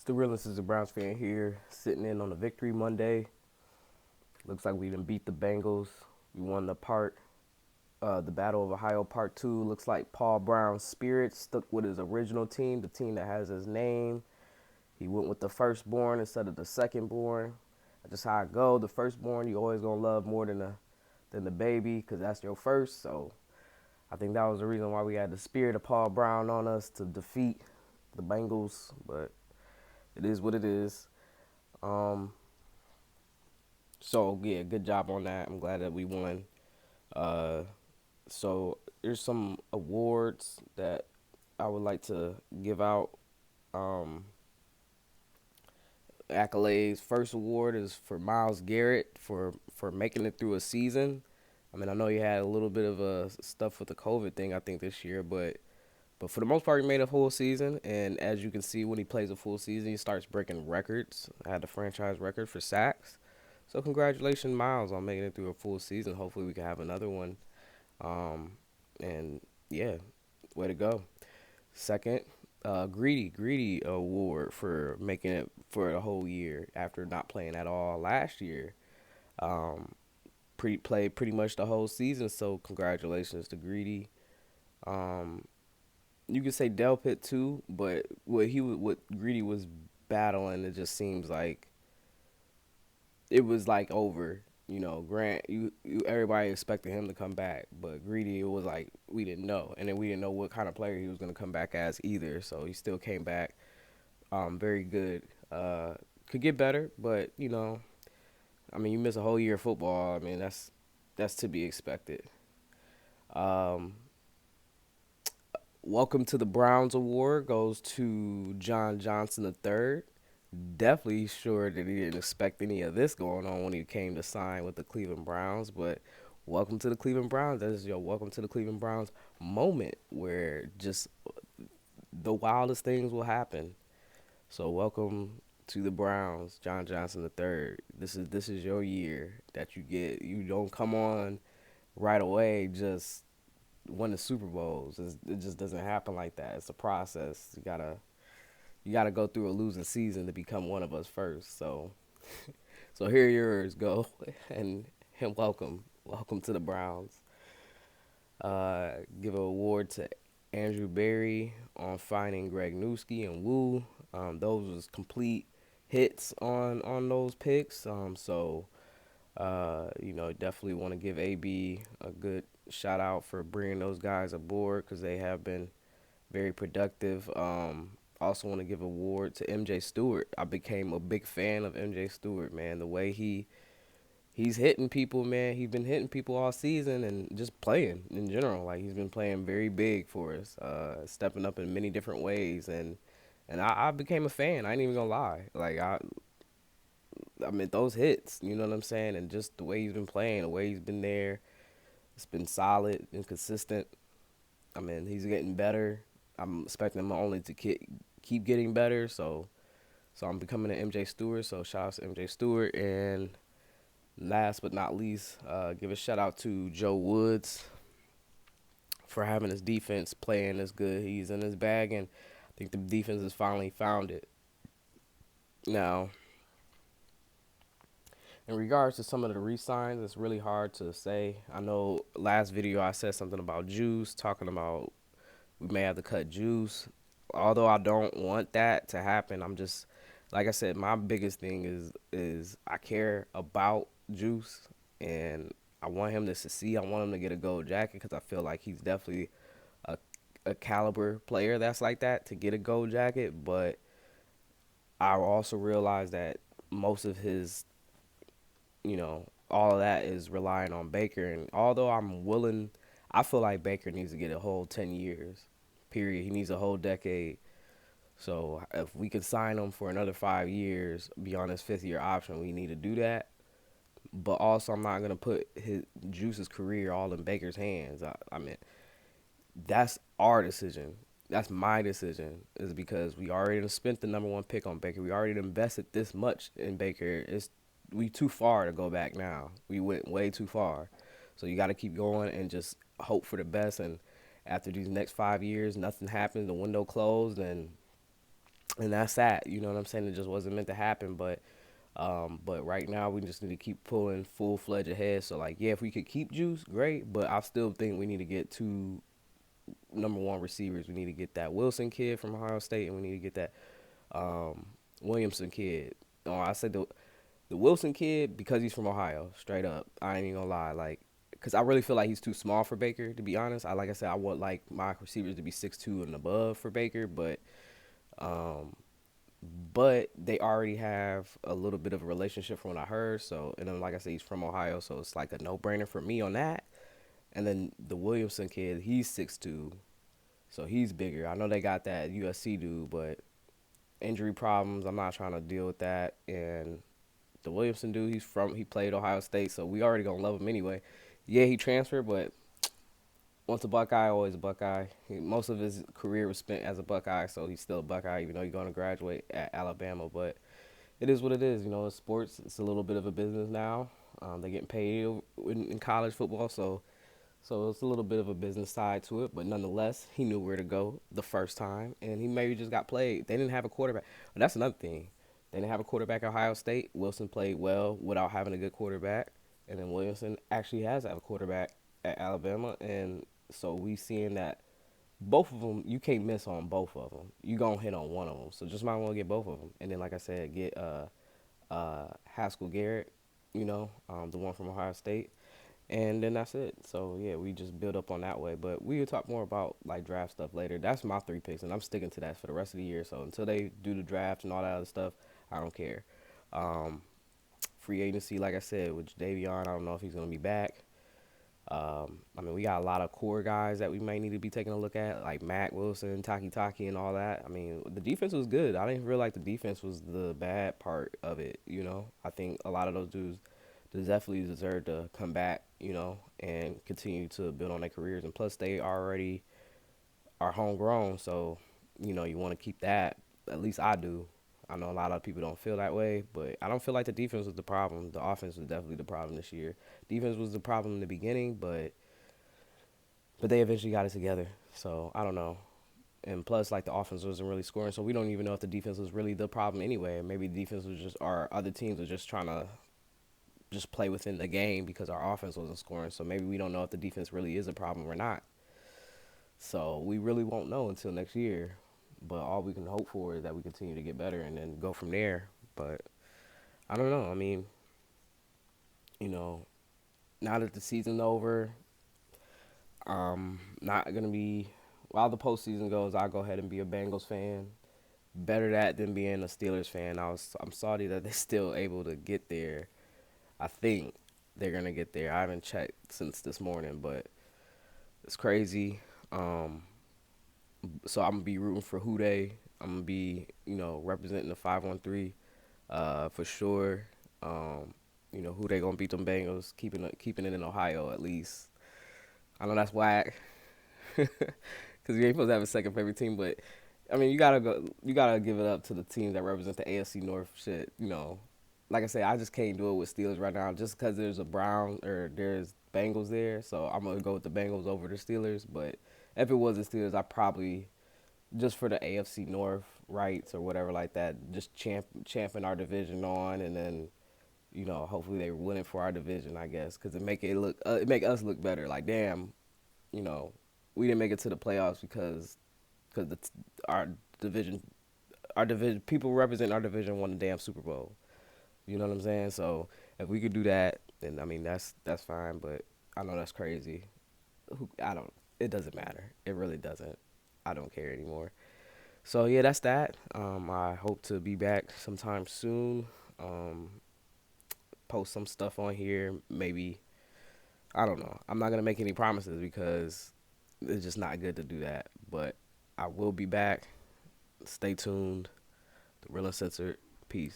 The realest is a Browns fan here, sitting in on a victory Monday. Looks like we done beat the Bengals. We won the Battle of Ohio Part 2. Looks like Paul Brown's spirit stuck with his original team, the team that has his name. He went with the firstborn instead of the secondborn. That's just how I go. The firstborn you always gonna love more than the baby, because that's your first. So I think that was the reason why we had the spirit of Paul Brown on us to defeat the Bengals. But it is what it is. Um, so yeah, good job on that. I'm glad that we won. Uh, so there's some awards that I would like to give out. Um, Accolades. First award is for Miles Garrett for making it through a season. I mean, I know he had a little bit of stuff with the COVID thing, I think, this year, but for the most part, he made a full season. And as you can see, when he plays a full season, he starts breaking records. I had the franchise record for sacks. So congratulations, Miles, on making it through a full season. Hopefully, we can have another one. Um, and yeah, way to go. Second, Greedy Award for making it for a whole year after not playing at all last year. Um, played pretty much the whole season. So congratulations to Greedy. Um, you could say Delpit too, but what Greedy was battling, it just seems like it was like over. You know, Grant, you everybody expected him to come back, but Greedy, it was like we didn't know, and then we didn't know what kind of player he was going to come back as either. So he still came back, very good. Could get better, but I mean, you miss a whole year of football. I mean, that's to be expected. Um, Welcome to the Browns award goes to John Johnson III. Definitely sure that he didn't expect any of this going on when he came to sign with the Cleveland Browns, but welcome to the Cleveland Browns. That is your welcome to the Cleveland Browns moment where just the wildest things will happen. So welcome to the Browns, John Johnson III. This is your year that you get. You don't come on right away just win the Super Bowls. It just doesn't happen like that. It's a process. You gotta go through a losing season to become one of us first. So here yours go, and welcome to the Browns. Give an award to Andrew Berry on finding Greg Newski and Woo. Those was complete hits on those picks. Definitely want to give AB a good shout out for bringing those guys aboard because they have been very productive. Also want to give award to MJ Stewart. I became a big fan of MJ Stewart, man. The way he's hitting people, man. He's been hitting people all season and just playing in general. Like he's been playing very big for us, stepping up in many different ways, and I became a fan. I ain't even gonna lie. Like I mean those hits, you know what I'm saying, and just the way he's been playing, the way he's been there, it's been solid and consistent. I mean he's getting better. I'm expecting him only to keep getting better. So I'm becoming an MJ Stewart. So shout out to MJ Stewart. And last but not least, give a shout out to Joe Woods for having his defense playing as good. He's in his bag, and I think the defense has finally found it. Now, in regards to some of the re-signs, it's really hard to say. I know last video I said something about Juice, talking about we may have to cut Juice. Although I don't want that to happen, I'm just like I said, my biggest thing is I care about Juice, and I want him to succeed. I want him to get a gold jacket because I feel like he's definitely a a caliber player that's like that to get a gold jacket. But I also realize that most of his, all of that is relying on Baker. And although I feel like Baker needs to get a whole 10 years, period. He needs a whole decade. So if we could sign him for another 5 years beyond his fifth year option, we need to do that. But also, I'm not gonna put his Juice's career all in Baker's hands. I mean, that's our decision. That's my decision. Is because we already spent the number one pick on Baker. We already invested this much in Baker. We too far to go back now. We went way too far. So you got to keep going and just hope for the best. And after these next 5 years, nothing happens. The window closed, and and that's that. You know what I'm saying? It just wasn't meant to happen, but right now we just need to keep pulling full fledged ahead. So like, yeah, if we could keep Juice, great. But I still think we need to get two number one receivers. We need to get that Wilson kid from Ohio State, and we need to get that um, Williamson kid. Oh, I said the Wilson kid because he's from Ohio, straight up. I ain't even gonna lie, like, cause I really feel like he's too small for Baker. To be honest, like I said, I want like my receivers to be 6'2" and above for Baker, um, but they already have a little bit of a relationship from what I heard. So, and then like I said, he's from Ohio, so it's like a no brainer for me on that. And then the Williamson kid, he's 6'2", so he's bigger. I know they got that USC dude, but injury problems, I'm not trying to deal with that. And the Williamson dude, he played Ohio State, so we already gonna love him anyway. Yeah, he transferred, but once a Buckeye, always a Buckeye. Most of his career was spent as a Buckeye, so he's still a Buckeye, even though he's gonna graduate at Alabama. But it is what it is. You know, it's sports. It's a little bit of a business now. They're getting paid in college football, so it's a little bit of a business side to it. But nonetheless, he knew where to go the first time, and he maybe just got played. They didn't have a quarterback. But that's another thing. They didn't have a quarterback at Ohio State. Wilson played well without having a good quarterback, and then Williamson actually has a quarterback at Alabama, and so we seeing that both of them, you can't miss on both of them. You gonna hit on one of them. So just might want to get both of them. And then, like I said, get Haskell Garrett, the one from Ohio State, and then that's it. So yeah, we just build up on that way. But we will talk more about like draft stuff later. That's my three picks, and I'm sticking to that for the rest of the year. So until they do the draft and all that other stuff, I don't care. Um, Free agency, like I said, with Davion, I don't know if he's gonna be back. I mean, we got a lot of core guys that we might need to be taking a look at, like Mac Wilson, Taki, and all that. I mean, the defense was good. I didn't feel like the defense was the bad part of it. I think a lot of those dudes definitely deserve to come back, and continue to build on their careers. And plus, they already are homegrown, so you want to keep that. At least I do. I know a lot of people don't feel that way, but I don't feel like the defense was the problem. The offense was definitely the problem this year. Defense was the problem in the beginning, but they eventually got it together. So I don't know. And plus, like the offense wasn't really scoring, so we don't even know if the defense was really the problem anyway. Maybe the defense was just our other teams were just trying to just play within the game because our offense wasn't scoring. So maybe we don't know if the defense really is a problem or not. So we really won't know until next year. But all we can hope for is that we continue to get better and then go from there. But I don't know. I mean, you know, now that the season's over, not gonna be while the postseason goes. I'll go ahead and be a Bengals fan. Better that than being a Steelers fan. I'm sorry that they're still able to get there. I think they're gonna get there. I haven't checked since this morning, but it's crazy. Um, so I'm gonna be rooting for Houday. I'm gonna be, representing the 513, for sure. Who they gonna beat them Bengals, keeping it in Ohio at least. I know that's whack, because you ain't supposed to have a second favorite team, but I mean you gotta give it up to the teams that represent the AFC North. Shit, like I say, I just can't do it with Steelers right now, just because there's Bengals there. So I'm gonna go with the Bengals over the Steelers. But if it was the Steelers, I probably just for the AFC North rights or whatever like that, just champion our division on, and then hopefully they win it for our division, I guess, because it make us look better. Like damn, you know, we didn't make it to the playoffs because our division people representing our division won the damn Super Bowl. You know what I'm saying? So if we could do that, then I mean that's fine. But I know that's crazy. I don't. It doesn't matter. It really doesn't. I don't care anymore. So yeah, that's that. I hope to be back sometime soon. Um, Post some stuff on here. Maybe I don't know. I'm not gonna make any promises because it's just not good to do that. But I will be back. Stay tuned. The Real Uncensored. Peace.